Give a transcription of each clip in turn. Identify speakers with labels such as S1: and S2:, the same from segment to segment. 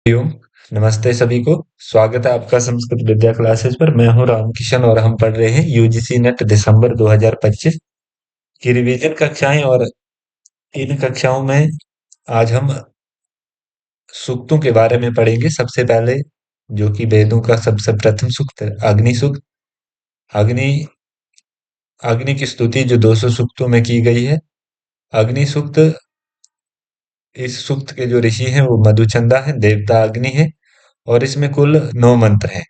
S1: हरिओम। नमस्ते सभी को। स्वागत है आपका संस्कृत विद्या क्लासेस पर। मैं हूं रामकिशन और हम पढ़ रहे हैं यूजीसी नेट दिसंबर 2025 की रिवीजन कक्षाएं। और इन कक्षाओं में आज हम सूक्तों के बारे में पढ़ेंगे। सबसे पहले जो कि वेदों का सबसे प्रथम सूक्त है, अग्नि सूक्त। अग्नि अग्नि की स्तुति जो 200 सूक्तों में की गई है। अग्नि सूक्त, इस सूक्त के जो ऋषि हैं वो मधुचंदा है, देवता अग्नि है और इसमें कुल 9 मंत्र हैं।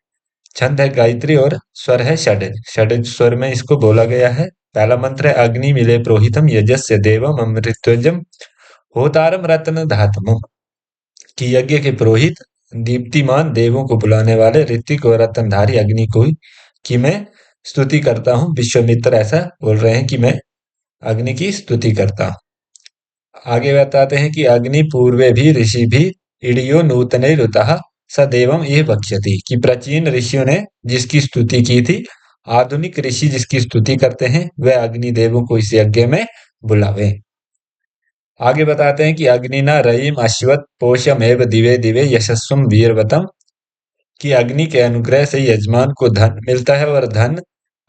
S1: छंद है गायत्री और स्वर है षडज। षडज स्वर में इसको बोला गया है। पहला मंत्र है अग्नि मिले प्रोहितम यजस्य देवम अमृतोजम होतारम रत्न धातमम। कि यज्ञ के पुरोहित दीप्तिमान देवों को बुलाने वाले ऋतिक और रत्नधारी अग्नि को की मैं स्तुति करता हूँ। विश्वामित्र ऐसा बोल रहे हैं कि मैं अग्नि की स्तुति करता हूँ। आगे बताते हैं कि अग्नि पूर्वे भी ऋषि भी इडियो नूतने ऋतः सदैवम ये बक्ष्यति। कि प्राचीन ऋषियों ने जिसकी स्तुति की थी, आधुनिक ऋषि जिसकी स्तुति करते हैं, वह अग्नि देवों को इस यज्ञ में बुलावे। आगे बताते हैं कि अग्निना रयिम अश्वत पोषम एव दिवे दिवे यशस्वम वीरवतम। कि अग्नि के अनुग्रह से यजमान को धन मिलता है और धन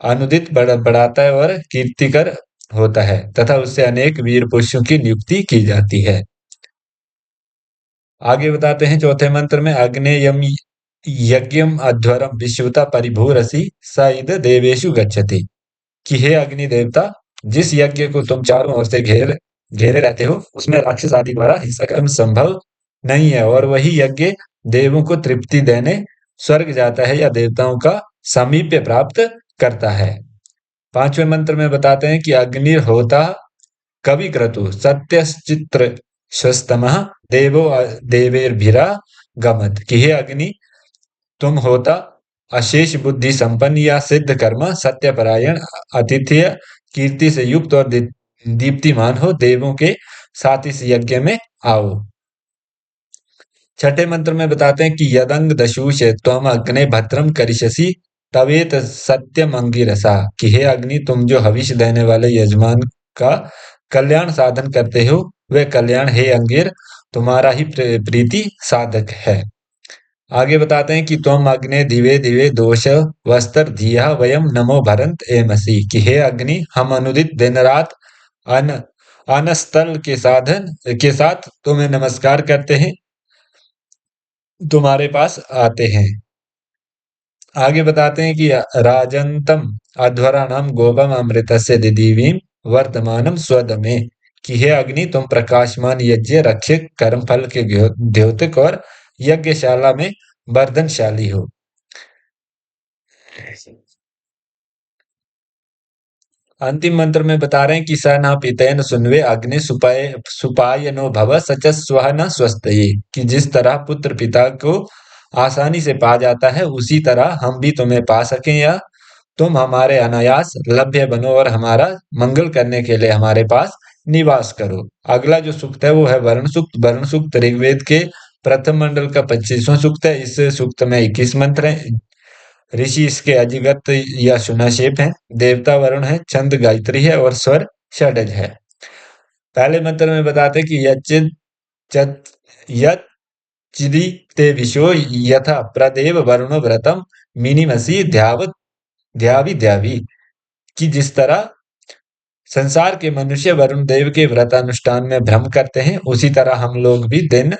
S1: अनुदित बढ़ाता है और कीर्तिकर होता है तथा उससे अनेक वीर पुरुषों की नियुक्ति की जाती है। आगे बताते हैं चौथे मंत्र में अग्नेयम यज्ञम अध्वरम विश्वता परिभूरसि स इद देवेशु गच्छति। कि हे अग्नि देवता, जिस यज्ञ को तुम चारों ओर से घेरे रहते हो उसमें राक्षस आदि द्वारा हिंसा कर्म संभव नहीं है और वही यज्ञ देवों को तृप्ति देने स्वर्ग जाता है या देवताओं का सामीप्य प्राप्त करता है। पांचवें मंत्र में बताते हैं कि अग्निर्होता कवि क्रतु सत्यश्चित्र स्वस्तमः देवो देवेर्भिरा गमत। कि हे अग्नि, तुम होता अशेष बुद्धि संपन्न या सिद्ध कर्म सत्यपरायण अतिथ्य कीर्ति से युक्त और दीप्तिमान हो, देवों के साथ इस यज्ञ में आओ। छठे मंत्र में बताते हैं कि यदंग दशूष त्वम अग्ने भद्रम करिष्यसि तवेत सत्यम अंगिरसा। कि हे अग्नि, तुम जो हविष देने वाले यजमान का कल्याण साधन करते हो, वह कल्याण हे अंगिर तुम्हारा ही प्रीति साधक है। आगे बताते हैं कि त्वम अग्ने दिवे दिवे दोष वस्त्र धिया वयम नमो भरंत एमसी। कि हे अग्नि, हम अनुदित दिन रात अन अनस्तल के साथ तुम्हें नमस्कार करते हैं, तुम्हारे पास आते हैं। आगे बताते हैं कि राजंतम अध्वराणाम गोपम अमृतस्य दिदीवीम वर्तमानम स्वदमे। कि हे अग्नि, तुम प्रकाशमान यज्ञ रक्षक कर्मफल के द्योतक और यज्ञशाला में वर्धनशाली हो। अंतिम मंत्र में बता रहे हैं कि स न पितेन सुनवे अग्नि सुपाय सुपाय नो भव सच स्व न स्वस्थये। कि जिस तरह पुत्र पिता को आसानी से पा जाता है, उसी तरह हम भी तुम्हें पा सकें या तुम हमारे अनायास लभ्य बनो और हमारा मंगल करने के लिए हमारे पास निवास करो। अगला जो सूक्त है वो है वर्ण सूक्त। वर्ण सूक्त ऋग्वेद के प्रथम मंडल का 25वां सूक्त है। इस सूक्त में 21 मंत्र हैं। ऋषि इसके अधिगत या सुनाशेप हैं। देवता वरुण है, छंद गायत्री है और स्वर षडज है। पहले मंत्र में बताते कि यत चिदी ते विशो यथा प्रदेव वरुणो व्रतम मिनिमसी ध्यावत ध्यावी ध्यावी। कि जिस तरह संसार के मनुष्य वरुण देव के व्रतानुष्ठान में भ्रम करते हैं, उसी तरह हम लोग भी दिन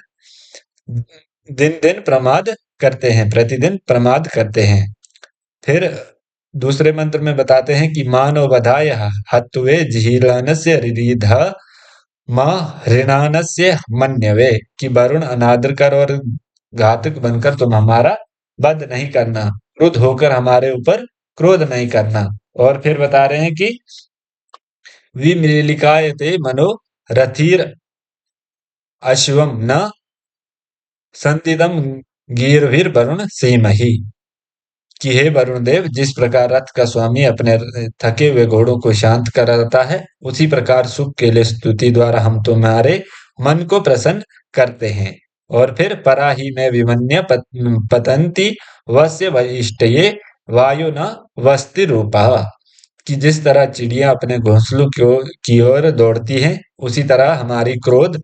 S1: दिन प्रमाद करते हैं, प्रतिदिन प्रमाद करते हैं। फिर दूसरे मंत्र में बताते हैं कि मानो बधाय हत्वे जिहीलानस्य रिरीध माँ ऋणानस्य मन्यवे। कि वरुण अनादर कर और घातक बनकर तुम हमारा वध नहीं करना, क्रुद्ध होकर हमारे ऊपर क्रोध नहीं करना। और फिर बता रहे हैं कि विमृलिकायते मनो रथिर अश्वम न संतिदम गीर्भिर वरुण सीमहि। कि हे वरुण देव, जिस प्रकार रथ का स्वामी अपने थके हुए घोड़ों को शांत कराता है, उसी प्रकार सुख के लिए स्तुति द्वारा हम तुम्हारे मन को प्रसन्न करते हैं। और फिर पराही में विमन्य पतंती वस्य वैष्टये वायु न वस्ति रूपा। कि जिस तरह चिड़िया अपने घोंसलों की ओर दौड़ती हैं, उसी तरह हमारी क्रोध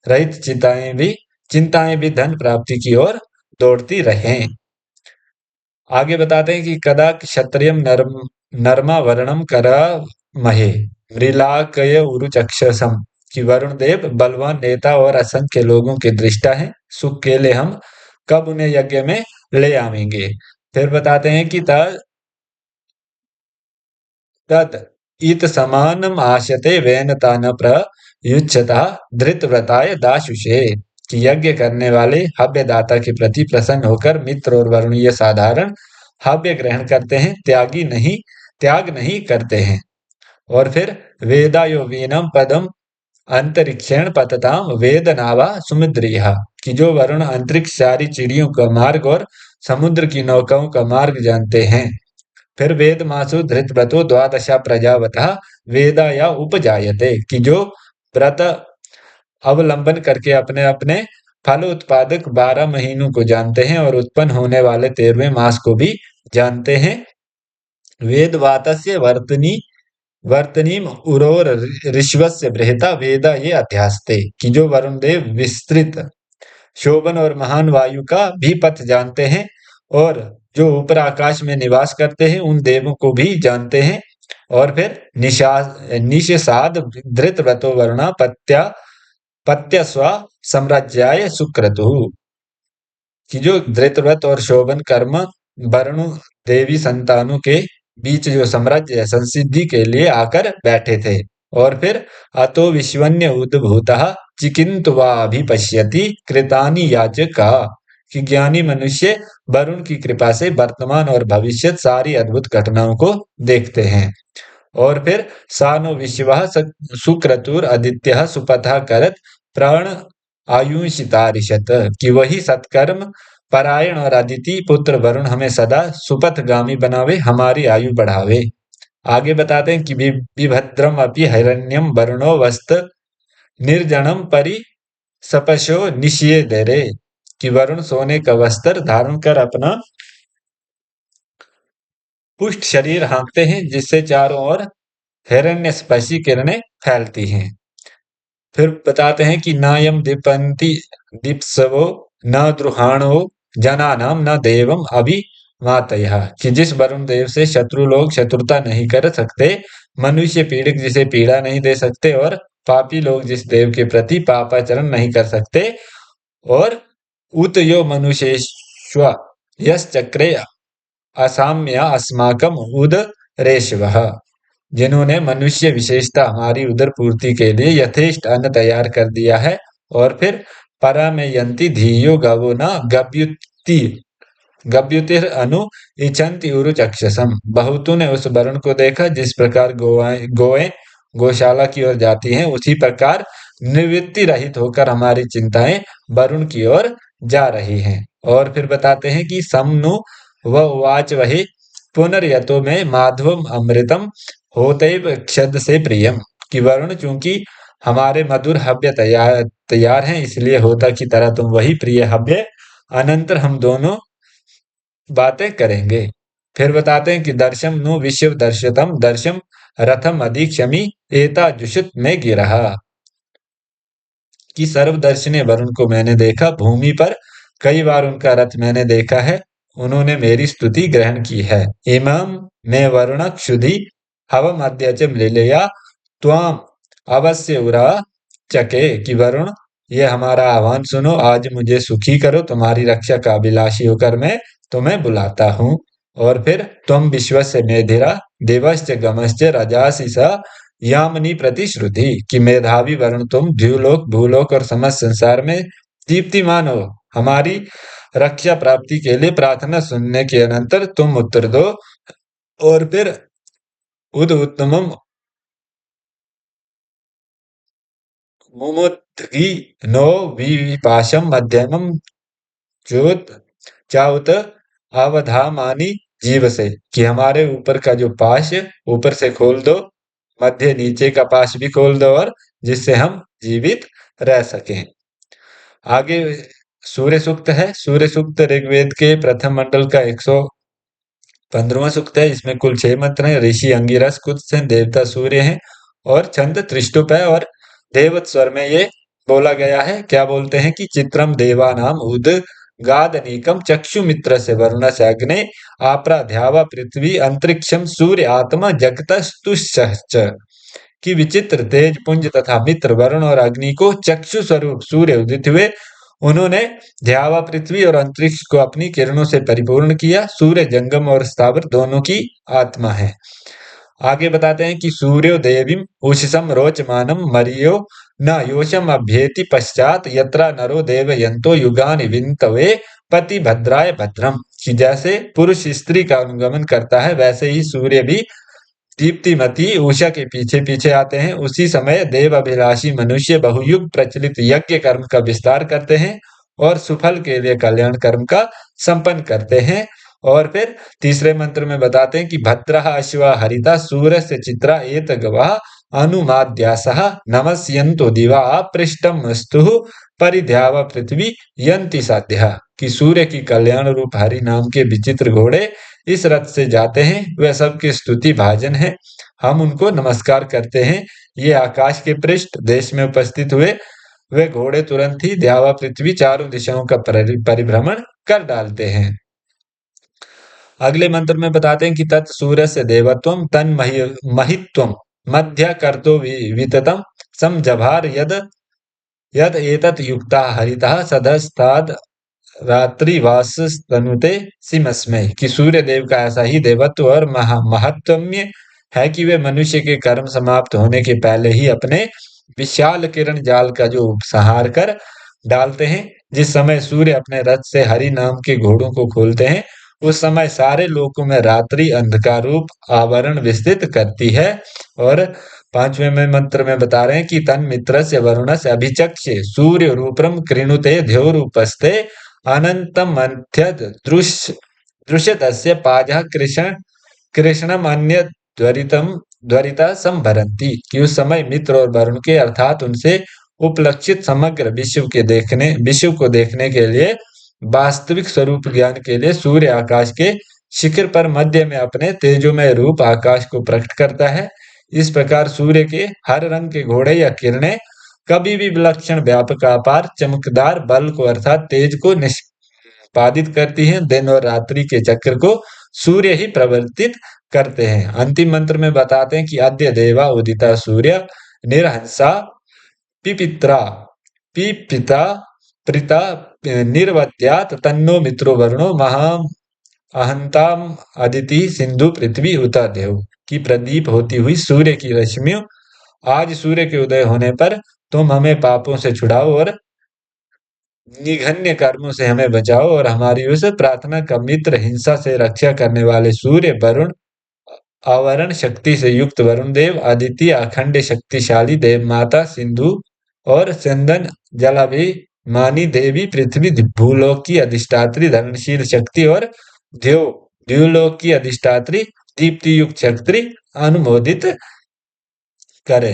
S1: रहित चिताएं भी चिंताएं भी धन प्राप्ति की ओर दौड़ती रहें। आगे बताते हैं कि कदा क्षत्रियम नरमा वर्णम करा महे मृलाकय उरुचक्षसम, कि वरुण देव बलवान नेता और असंख्य लोगों के दृष्टा हैं, सुख के लिए हम कब उन्हें यज्ञ में ले आवेंगे। फिर बताते हैं कि तत् इत समानम आशते वेनता न प्रयुज्यता धृतव्रताय दाशुषे, कि यज्ञ करने वाले हव्य दाता के प्रति प्रसन्न होकर मित्र और वरुणीय साधारण हव्य ग्रहण करते हैं, त्याग नहीं करते हैं। और फिर वेदायो वीनम पदम अंतरिक्षण पतताम वेद नावा सुमिद्रिया, कि जो वरुण अंतरिक्ष सारी चिड़ियों का मार्ग और समुद्र की नौकाओं का मार्ग जानते हैं। फिर वेद मासु धृतव्रतो द्वादशा प्रजावतः वेदा या उपजायते, कि जो व्रत अवलंबन करके अपने अपने फल उत्पादक 12 महीनों को जानते हैं और उत्पन्न होने वाले 13वें मास को भी जानते हैं। वेद वातस्य वर्तनी वर्तनीम उरोर ऋष्वस्य बृहता वेदा ये अध्यास्ते, कि जो वरुण देव विस्तृत शोभन और महान वायु का भी पथ जानते हैं और जो ऊपर आकाश में निवास करते हैं उन देवों को भी जानते हैं। और फिर निषाद धृत व्रतो वर्णा पत्य स्व साम्राज्याय सुक्रतु, कि जो धृतव्रत और शोभन कर्म वरुण देवी संतानों के बीच जो साम्राज्य संसिद्धि के लिए आकर बैठे थे। और फिर अतो विश्वन्य उद्भूतः चिकिन्तुवाभिपश्यति कृतानि याचका, कि ज्ञानी मनुष्य वरुण की कृपा से वर्तमान और भविष्य सारी अद्भुत घटनाओं को देखते हैं। और फिर सानो विश्वः सुक्रतुर आदित्य सुपथा करत प्राण आयुषितारिषत, कि वही सत्कर्म परायण और अदिति पुत्र वरुण हमें सदा सुपथगामी बनावे, हमारी आयु बढ़ावे। आगे बताते हैं कि विभद्रम अपि हिरण्यम वरुणो वस्त निर्जनम परि सपशो निषेधरे, कि वरुण सोने का वस्त्र धारण कर अपना पुष्ट शरीर हाँकते हैं, जिससे चारों ओर हिरण्यस्पर्शी किरणें फैलती हैं। फिर बताते हैं कि नायम दीपंति दीप्सवो न द्रुहाणो जनानाम न देवम अभिमातयः, कि जिस वरुण देव से शत्रु लोग शत्रुता नहीं कर सकते, मनुष्य पीड़ित जिसे पीड़ा नहीं दे सकते और पापी लोग जिस देव के प्रति पापाचरण नहीं कर सकते। और उत यो मनुष्येश्व यश्चक्रे असाम्य अस्माकम उदरेशवः, जिन्होंने मनुष्य विशेषता हमारी उदर पूर्ति के लिए यथेष्ट अन्न तैयार कर दिया है। और फिर परामेयन्ति धीयो गवो न गव्युति गव्युतिर अनु इच्छन्ति उरु चक्षसम, बहुतों ने उस वरुण को देखा जिस प्रकार गोएं गौशाला की ओर जाती हैं, उसी प्रकार निवृत्ति रहित होकर हमारी चिंताएं वरुण की ओर जा रही हैं। और फिर बताते हैं कि समनु व उवाच वही पुनर्यतो में माधवम अमृतम होतैव क्षद से प्रियम, कि वरुण चूंकि हमारे मधुर हव्य तैयार हैं, इसलिए होता की तरह तुम वही प्रिय हव्य अनंतर हम दोनों बातें करेंगे। फिर बताते हैं कि दर्शम नु विश्व दर्शतम दर्शम रथम अधिक्षमी एता जुषित में गिरहा, कि सर्वदर्शनीय वरुण को मैंने देखा, भूमि पर कई बार उनका रथ मैंने देखा है, उन्होंने मेरी स्तुति ग्रहण की है। इमं में वरुण क्षुधि हवम अद्यचम लीलया त्वाम अवश्य उरा चके, कि वरुण ये हमारा आह्वान सुनो, आज मुझे सुखी करो, तुम्हारी रक्षा का अभिलाषी होकर मैं तुम्हें बुलाता हूँ। और फिर तुम विश्वस्य मेधिरा देवश्च गमश्च रजासि स यामिनी प्रतिश्रुति, कि मेधावी वरुण तुम द्युलोक भूलोक और समस्त संसार में दीप्तिमान हो, हमारी रक्षा प्राप्ति के लिए प्रार्थना सुनने के अनंतर तुम उत्तर दो। और फिर उद उत्तमम मुमुद्गी नो विपाशम मध्यमम चोत चाउत अवधामानी जीव से, कि हमारे ऊपर का जो पाश ऊपर से खोल दो, मध्य नीचे का पाश भी खोल दो, और जिससे हम जीवित रह सकें। आगे सूर्य सूक्त है। सूर्य सूक्त ऋग्वेद के प्रथम मंडल का 115वां सूक्त है। इसमें कुल 6 मंत्र हैं। ऋषि अंगिरस कुछ हैं, देवता सूर्य हैं और छंद त्रिष्टुप है और देवत स्वर में ये बोला गया है। क्या बोलते हैं कि चित्रम देवानाम उद गादनीकम चक्षुमित्र से वरुण से अग्ने आप्राध्यावा पृथ्वी अंतरिक्षम सूर्य आत्मा जगतस्तुश्च कि विचित्र तेज पुंज तथा मित्र वरुण और अग्नि को चक्षु स्वरूप सूर्य उदित हुए। उन्होंने ध्यावा पृथ्वी और अंतरिक्ष को अपनी किरणों से परिपूर्ण किया। सूर्य जंगम और स्थावर दोनों की आत्मा है। आगे बताते हैं कि सूर्यो देवीम उषसम रोचमानम मरियो न योषम अभ्येति पश्चात यत्रा नरो देव यंतो युगानि विंतवे पति भद्राय भद्रम कि जैसे पुरुष स्त्री का अनुगमन करता है वैसे ही सूर्य भी दीप्तिमती उषा के पीछे पीछे आते हैं। उसी समय देव अभिलाषी मनुष्य बहुयुग प्रचलित यज्ञ कर्म का विस्तार करते हैं और सुफल के लिए कल्याण कर्म का संपन्न करते हैं। और फिर तीसरे मंत्र में बताते हैं कि भद्रः अश्वा हरिता सूरस्य चित्रा एत गवाह अनुमाद्यासः नमस्यन्तो दिवा पृष्ठम स्तुः परिध्यावा पृथ्वी यन्ति साध्यः कि सूर्य की कल्याण रूप हरि नाम के विचित्र घोड़े इस रथ से जाते हैं। वह सबके स्तुति भाजन है, हम उनको नमस्कार करते हैं। ये आकाश के पृष्ठ देश में उपस्थित हुए। वे घोड़े तुरंत ही द्यावा पृथ्वी चारों दिशाओं का परिभ्रमण कर डालते हैं। अगले मंत्र में बताते हैं कि तत् सूर्य से देवत्वम तन महित्वम मध्य कर्तो विततम समजभार यद यद एतत् युक्ता हरितः सदस्ताद रात्रिवास तनुते सिमस्मय कि सूर्य देव का ऐसा ही देवत्व और महत्वम्य है कि वे मनुष्य के कर्म समाप्त होने के पहले ही अपने विशाल किरण जाल का जो उपसंहार कर डालते हैं। जिस समय सूर्य अपने रथ से हरि नाम के घोड़ों को खोलते हैं उस समय सारे लोकों में रात्रि अंधकार रूप आवरण विस्तृत करती है। और पांचवें में मंत्र में बता रहे हैं कि तन मित्र से वरुण से अभिचक्षे सूर्य रूपम कृणुते ध्योरूपस्ते अनंतम अंत्यद दृश्यतस्य पाजः कृष्णम अन्य द्वरिता संभरंती कि उस समय मित्र और वरुण के अर्थात उनसे उपलक्षित समग्र विश्व को देखने के लिए वास्तविक स्वरूप ज्ञान के लिए सूर्य आकाश के शिखर पर मध्य में अपने तेजोमय रूप आकाश को प्रकट करता है। इस प्रकार सूर्य के हर रंग के घोड़े या किरणें कभी भी विलक्षण व्यापक अपार चमकदार बल को अर्थात तेज को निष्पादित करती हैं। दिन और रात्रि के चक्र को सूर्य ही प्रवर्तित करते हैं। अंतिम मंत्र में बताते हैं कि अद्य देवा उदिता सूर्य निर्हंसा पिपित्रा पिपिता प्रीता निर्वत्यात तन्नो मित्रो वरुणो महा अहंताम अदिति सिंधु पृथ्वी उता देव की प्रदीप होती हुई सूर्य की रश्मियों आज सूर्य के उदय होने पर तुम हमें पापों से छुड़ाओ और निघन्य कर्मों से हमें बचाओ और हमारी उस प्रार्थना का मित्र हिंसा से रक्षा करने वाले सूर्य वरुण आवरण शक्ति से युक्त वरुण देव अदिति अखंड शक्तिशाली देव माता सिंधु और चंदन जलाभिमानी देवी पृथ्वी भूलोक की अधिष्ठात्री धनशील शक्ति और देव द्यूलोक की अधिष्ठात्री दीप्ति युक्त शक्ति अनुमोदित करे।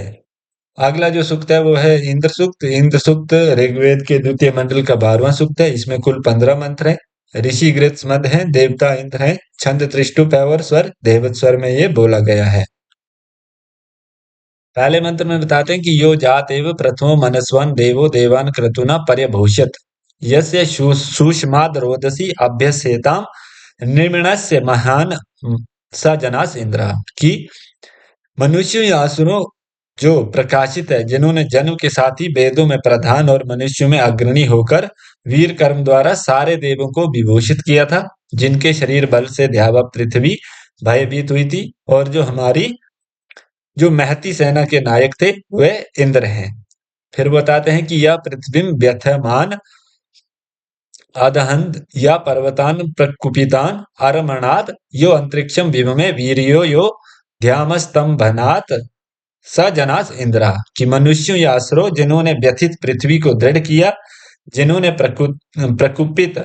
S1: अगला जो सूक्त है वो है इंद्र सूक्त। इंद्र सूक्त ऋग्वेद के द्वितीय मंडल का 12वां सूक्त है। इसमें कुल 15 मंत्र हैं। ऋषि गृत्स मद हैं, देवता इंद्र हैं, छंद त्रिष्टुप है और स्वर देवत स्वर में ये बोला गया है। पहले मंत्र में बताते हैं कि यो जात एव प्रथमो मनस्वन देवो देवान क्रतुना पर्यभूषत यस्य सुषमाद रोदसी अभ्यसेताम निर्मिणस्य महान स जनास इंद्र की मनुष्यों या असुरों जो प्रकाशित है जिन्होंने जन्म के साथ ही वेदों में प्रधान और मनुष्यों में अग्रणी होकर वीर कर्म द्वारा सारे देवों को विभूषित किया था, जिनके शरीर बल से ध्यावा पृथ्वी भयभीत हुई थी और जो हमारी जो महती सेना के नायक थे वे इंद्र हैं। फिर बताते हैं कि यह पृथ्वी व्यथमान अदहंत या पर्वतान प्रकुपितान अरमणात यो अंतरिक्षम विभमे वीरियो यो ध्यामस्तंभनात् स जनास इंद्रा कि मनुष्यों या असुरों जिन्होंने व्यथित पृथ्वी को दृढ़ किया, जिन्होंने प्रकुपित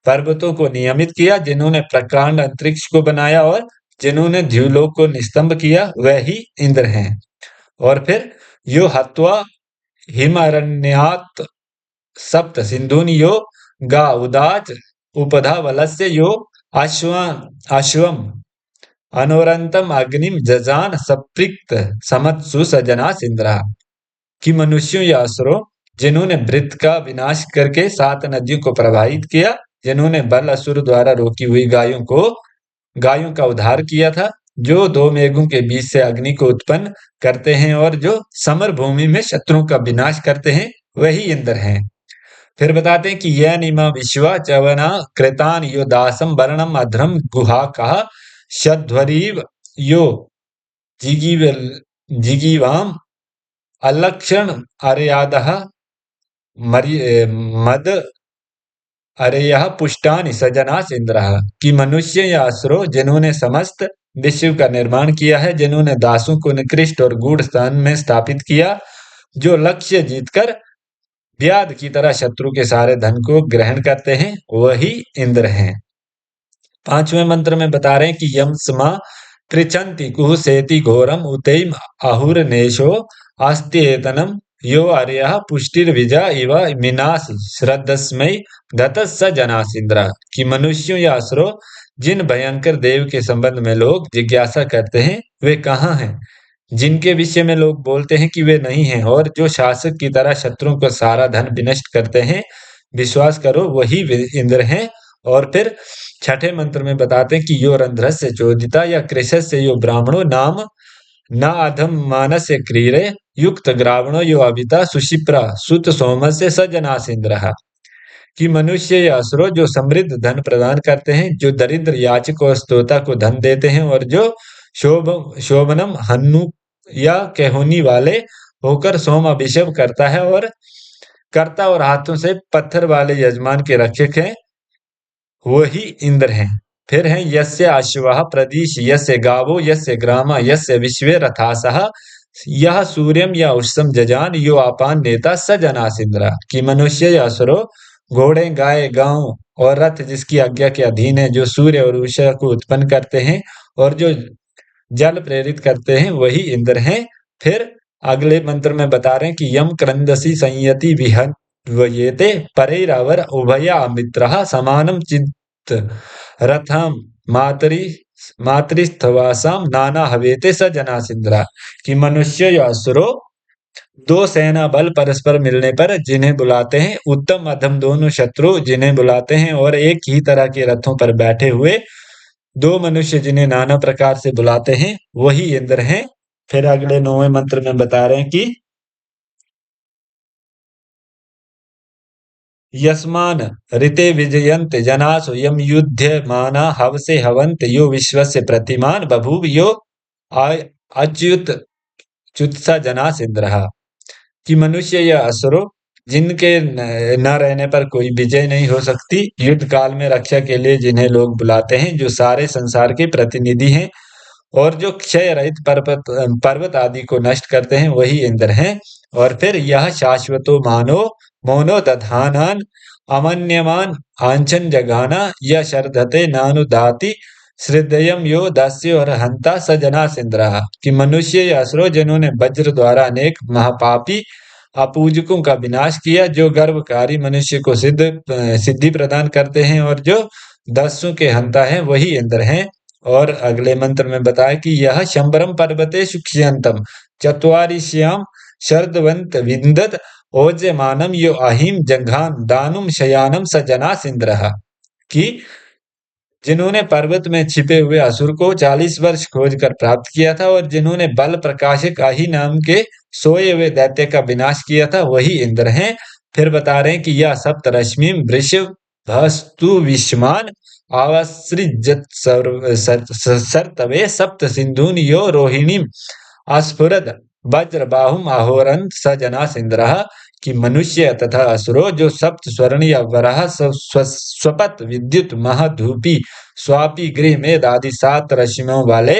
S1: पर्वतों को नियमित किया, जिन्होंने प्रकांड अंतरिक्ष को बनाया और जिन्होंने द्युलोक को निस्तंभ किया, वह ही इंद्र हैं। और फिर यो हत्वा हिमरण्यात सप्त सिंधुन यो गा उदाच उपधा वलस्य यो अश्वम अनोरंतम अग्निम जजान सप्रिक्त समत्सु सजना इंद्रा कि मनुष्यों या असुरों जिन्होंने वृत्त का विनाश करके 7 नदियों को प्रवाहित किया, जिन्होंने बल असुर द्वारा रोकी हुई गायों का उद्धार किया था, जो 2 मेघों के बीच से अग्नि को उत्पन्न करते हैं और जो समर भूमि में शत्रुओं का विनाश करते हैं, वही इंद्र हैं। फिर बताते हैं कि यह निमा विश्वा चवना कृतान यो दासम वर्णम अध्रम गुहा कहा शध्वरीव यो जिगीव जिगीवाम अलक्षण अर्यादः मद अरे यह पुष्टानि सजनास इंद्रः कि मनुष्य या असुरो जिन्होंने समस्त विश्व का निर्माण किया है, जिन्होंने दासों को निकृष्ट और गूढ़ स्थान में स्थापित किया, जो लक्ष्य जीतकर व्याध की तरह शत्रु के सारे धन को ग्रहण करते हैं, वही इंद्र हैं। 5वें मंत्र में बता रहे हैं कि यम स्मा पृछन्ति कुहुसेति घोरम उतैम आहुर्नेशो आस्त्येतनम यो अर्यः पुष्टिर्विजा इव मिनासि श्रद्धस्मै धतः स जनासिंद्र कि मनुष्यों या असुरों जिन भयंकर देव के संबंध में लोग जिज्ञासा करते हैं, वे कहाँ हैं? जिनके विषय में लोग बोलते हैं कि वे नहीं हैं और जो शासक की तरह शत्रुओं को सारा धन विनष्ट करते हैं, विश्वास करो वही इंद्र हैं। और फिर 6ठे मंत्र में बताते हैं कि यो रंध्रस्य चोदिता या कृशस्य यो ब्राह्मणो नाम न अधम मानस्य क्रीरे युक्त ग्रावणो यो अविता सुशिप्रा सुत सोमस्य सजनासिंद्रः कि मनुष्य या असुरों जो समृद्ध धन प्रदान करते हैं, जो दरिद्र याचक और स्तोता को धन देते हैं और जो शोभनम हन्नु या केहोनी वाले होकर सोम अभिषेक करता और हाथों से पत्थर वाले यजमान के रक्षक हैं, वही इंद्र हैं। फिर हैं यस्य अश्वः प्रदीश यस्य गावो यस्य ग्रामा यस्य विश्वे रथासः यह सूर्यम या उष्सम जजान यो अपान नेता स जनासिंद्र कि मनुष्य या असुरो घोड़े गाय गांव और रथ जिसकी आज्ञा के अधीन है, जो सूर्य और उषा को उत्पन्न करते हैं और जो जल प्रेरित करते हैं, वही इंद्र हैं। फिर अगले मंत्र में बता रहे हैं कि यम क्रंदसी संयति विहन वयेते परेरावर उभया मित्रः समानम चित्त रथम मातरिस्थवासाम नाना हवेते स जनासिंद्रा कि मनुष्य या असुरो 2 सेना बल परस्पर मिलने पर जिन्हें बुलाते हैं, उत्तम अधम दोनों शत्रु जिन्हें बुलाते हैं और एक ही तरह के रथों पर बैठे हुए 2 मनुष्य जिन्हें नाना प्रकार से बुलाते हैं, वही इंद्र हैं। फिर अगले 9वें मंत्र में बता रहे हैं कि यस्मान ऋते विजयन्त जनासु यम युध्यमाना हवसे हवन्त यो विश्वस्य प्रतिमान बभूव यो अच्युत च्युत्सा जनासिंद्रः कि मनुष्य या असुरो जिनके न रहने पर कोई विजय नहीं हो सकती, युद्ध काल में रक्षा के लिए जिन्हें लोग बुलाते हैं, जो सारे संसार के प्रतिनिधि हैं और जो क्षय रहित पर्वत आदि को नष्ट करते हैं, वही इंद्र हैं। और फिर यह शाश्वतो मानो मोनो दधानान अमन्यमान आंचन जगाना यह शर्धते नानुदाति श्रद्धयम यो दास्य और हंता सजना सिंद्रहा कि मनुष्य या असुरो जिन्होंने वज्र द्वारा अनेक महापापी अपूजकों का विनाश किया, जो गर्वकारी मनुष्य को सिद्धि प्रदान करते हैं और जो दस्युओं के हंता हैं, वही इंद्र हैं। और अगले मंत्र में बताया कि यह शंबरम पर्वते सुक्षयंतम चत्वारिश्याम शरदवंत विंदत ओजमानम यो अहिम जंघान दानुम शयानम सजना सिंद्रहा कि जिन्होंने पर्वत में छिपे हुए असुर को 40 वर्ष खोज कर प्राप्त किया था और जिन्होंने बल प्रकाशक अहि नाम के सोए हुए दैत्य का विनाश किया था, वही इंद्र हैं। फिर बता रहे हैं कि यह सप्तरश्मि वृषभ भस्तु विश्मान आवसृजत सर्तवे सप्त सिंधून यो रोहिणी अस्फुरद वज्र बाहुम अहोरंत स जना सिंद्रः कि मनुष्य तथा असुरो जो सप्त स्वर्ण या वराह स्वपत विद्युत महाधूपी स्वापी गृह मेद आदि 7 रश्मियों वाले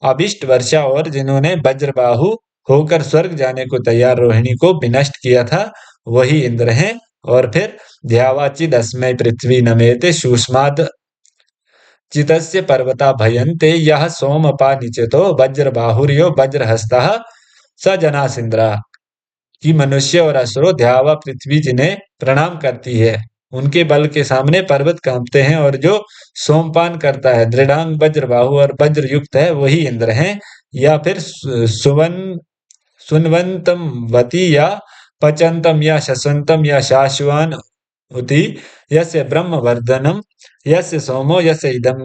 S1: अभिष्ट वर्षा और जिन्होंने वज्रबाहु होकर स्वर्ग जाने को तैयार रोहिणी को विनष्ट किया था, वही इंद्र हैं। और फिर ध्यावाचिद अस्मै पृथ्वी नमेते सुष्माद चितस्य पर्वता भयन्ते यह सोमपा निचतो वज्रबाहुर्यो वज्रहस्तः स जनासिंद्रा कि मनुष्य और असुरो ध्यावा पृथ्वी जिन्हें प्रणाम करती है, उनके बल के सामने पर्वत कांपते हैं और जो सोमपान करता है दृढ़ांग वज्रबाहु और वज्र युक्त है, वही इंद्र हैं। या फिर सुवंतम वती या पचंतम या शस्वंतम या शाश्वान उति यस्य ब्रह्मवर्धनम यस्य सोमो यस्य इदम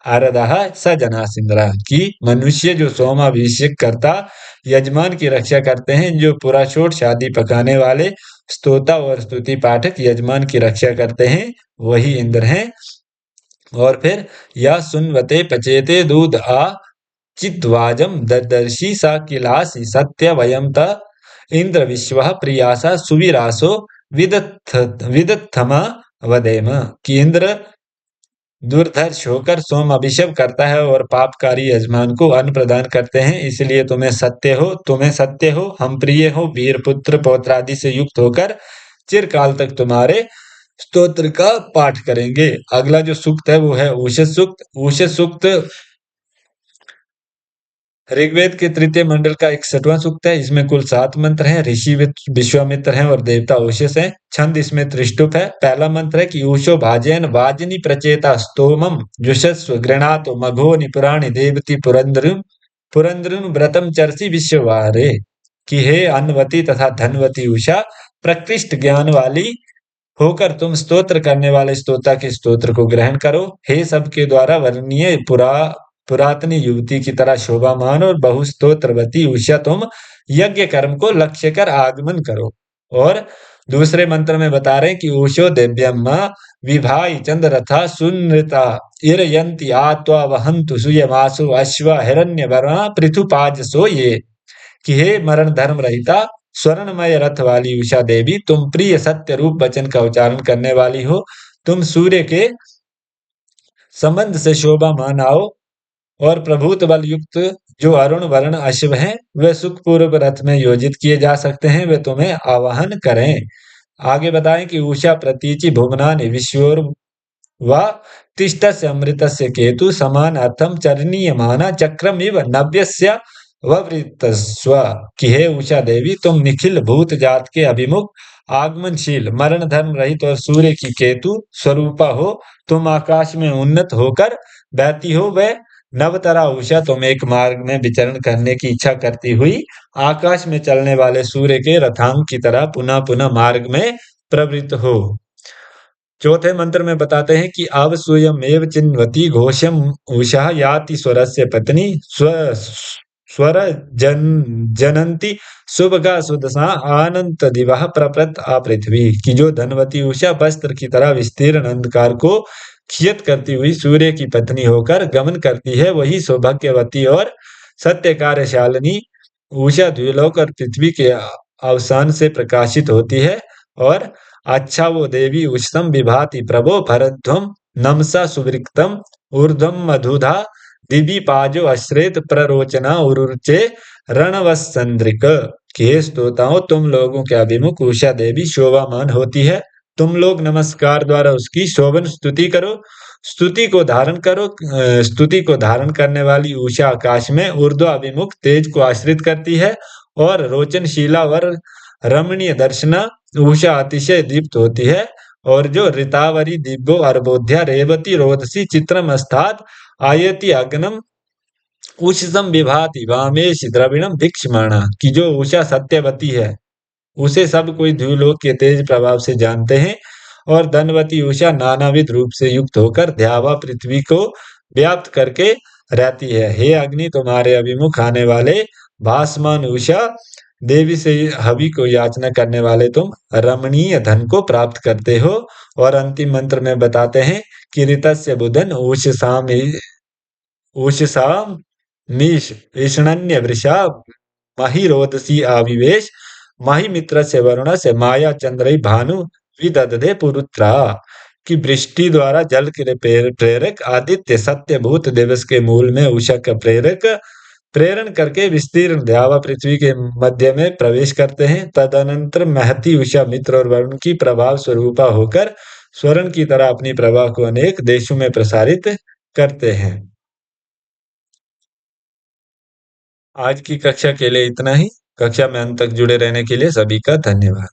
S1: आरदः स जनासिंद्रा। कि मनुष्य जो सोमाभिषेक करता यजमान की रक्षा करते हैं, जो पुराशोट शादी पकाने वाले स्तोता और स्तुति पाठक यजमान की रक्षा करते हैं, वही इंद्र हैं। और फिर या सुनवते पचेते दूध आ चिद्वाजम ददर्शी सा किलासी सत्य वयम त इंद्र विश्व प्रियासा सुविरासो विदत्थमा वदेम। कि इंद्र दुर्धर्ष होकर सोम अभिषेक करता है और पापकारी यजमान को अन्न प्रदान करते हैं, इसलिए तुम्हें सत्य हो, हम प्रिय हो, वीर पुत्र पौत्रादि से युक्त होकर चिरकाल तक तुम्हारे स्तोत्र का पाठ करेंगे। अगला जो सूक्त है वो है उषस सूक्त। उषस सूक्त ऋग्वेद के तृतीय मंडल का 61वां सूक्त है। इसमें कुल 7 मंत्र हैं। ऋषि विश्वामित्र हैं और देवता उषस हैं। छंद इसमें त्रिष्टुप है। पहला मंत्र है कि ऊषो भाजयन वाजनी प्रचेता स्तोमम जुषस्व गृणातो मघो निपुराणि देवती पुरंदरुम पुरंदरुम व्रतम चरसी विश्ववारे। कि हे अन्नवती तथा धनवती उषा, प्रकृष्ट ज्ञान वाली होकर तुम स्तोत्र करने वाले स्तोता के स्तोत्र को ग्रहण करो। हे सबके द्वारा वर्णनीय पुरातनी युवती की तरह शोभामान और बहुस्तोत्रवती उषा, तुम यज्ञ कर्म को लक्ष्य कर आगमन करो। और दूसरे मंत्र में बता रहे हैं कि उषो दिव्यम्मा विभाई चंद्र रथा सुनृता इरयंती आत्वा वहंतु सुयमासु अश्व हिरण्य वरणा पृथुपाजसो ये। कि हे मरण धर्म रहिता स्वर्णमय रथ वाली उषा देवी, तुम प्रिय सत्य रूप वचन का उच्चारण करने वाली हो। तुम सूर्य के संबंध से शोभामान आओ और प्रभुत बल युक्त जो अरुण वर्ण अश्व हैं, वे सुखपूर्वक रथ में योजित किए जा सकते हैं, वे तुम्हें आवाहन करें। आगे बताएं कि उषा प्रतीचि भुवनानि विश्वोर व तिष्ठस्य अमृतस्य केतु समान अर्थम चरणीयमाना चक्रम इव नव्यस्य ववृतस्व। कि हे उषा देवी, तुम निखिल भूत जात के अभिमुख आगमनशील मरण धर्म रहित और सूर्य की केतु स्वरूपा हो। तुम आकाश में उन्नत होकर बहती हो। वह नवतरा उषा, तुम एक मार्ग में विचरण करने की इच्छा करती हुई आकाश में चलने वाले सूर्य के रथांग की तरह पुनः पुनः मार्ग में प्रवृत्त हो। चौथे मंत्र में बताते हैं कि अब स्वयमेव चिन्वती घोषम उषा याति स्वरस्य पत्नी स्वर जनंती शुभगा सुदशा आनंत दिवह प्रपृत आ पृथ्वी। की जो धनवती उषा वस्त्र की तरह विस्तीर्ण अंधकार को खियत करती हुई सूर्य की पत्नी होकर गमन करती है, वही सौभाग्यवती और सत्य कार्यशालिनी उषा द्विलोक और पृथ्वी के अवसान से प्रकाशित होती है। और अच्छा वो देवी उष्णम विभाति प्रभो भरध्वम नमसा सुवृक्तम ऊर्ध्वम मधुधा दिवी पाजो अश्रेत प्ररोचना उरुचे रणवसंद्रिक। के स्तोताओं, तुम लोगों के अभिमुख उषा देवी शोभामान होती है। तुम लोग नमस्कार द्वारा उसकी शोभन स्तुति करो। स्तुति को धारण करने वाली उषा आकाश में ऊर्ध्व अभिमुख तेज को आश्रित करती है और रोचनशीला और रमणीय दर्शना उषा अतिशय दीप्त होती है। और जो ऋतावरी दिव्यो अर्बोध्या रेवती रोदसी चित्रम अस्तात् आयति अग्नम उषसम विभाति वामेश द्रविणम भिक्षमाणा। की जो उषा सत्यवती है, उसे सब कोई द्युलोक के तेज प्रभाव से जानते हैं। और धनवती उषा नानाविध रूप से युक्त होकर ध्यावा पृथ्वी को व्याप्त करके रहती है। हे अग्नि, तुम्हारे अभिमुख आने वाले भासमान उषा देवी से हवि को याचना करने वाले तुम रमणीय धन को प्राप्त करते हो। और अंतिम मंत्र में बताते हैं कि ऋतस्य बुधन उषसाम मीश ईषणन्य वृषा महिरोदसी आविवेश महिमित्र से वरुण से माया चंद्र भानु विदधे पुरुत्रा। की वृष्टि द्वारा जल के प्रेरक आदित्य सत्यभूत दिवस के मूल में उषा का प्रेरण करके विस्तीर्ण द्यावा पृथ्वी के मध्य में प्रवेश करते हैं। तदनंतर महती उषा मित्र और वरुण की प्रभाव स्वरूपा होकर स्वर्ण की तरह अपनी प्रभा को अनेक देशों में प्रसारित करते हैं। आज की कक्षा के लिए इतना ही। कक्षा में अंत तक जुड़े रहने के लिए सभी का धन्यवाद।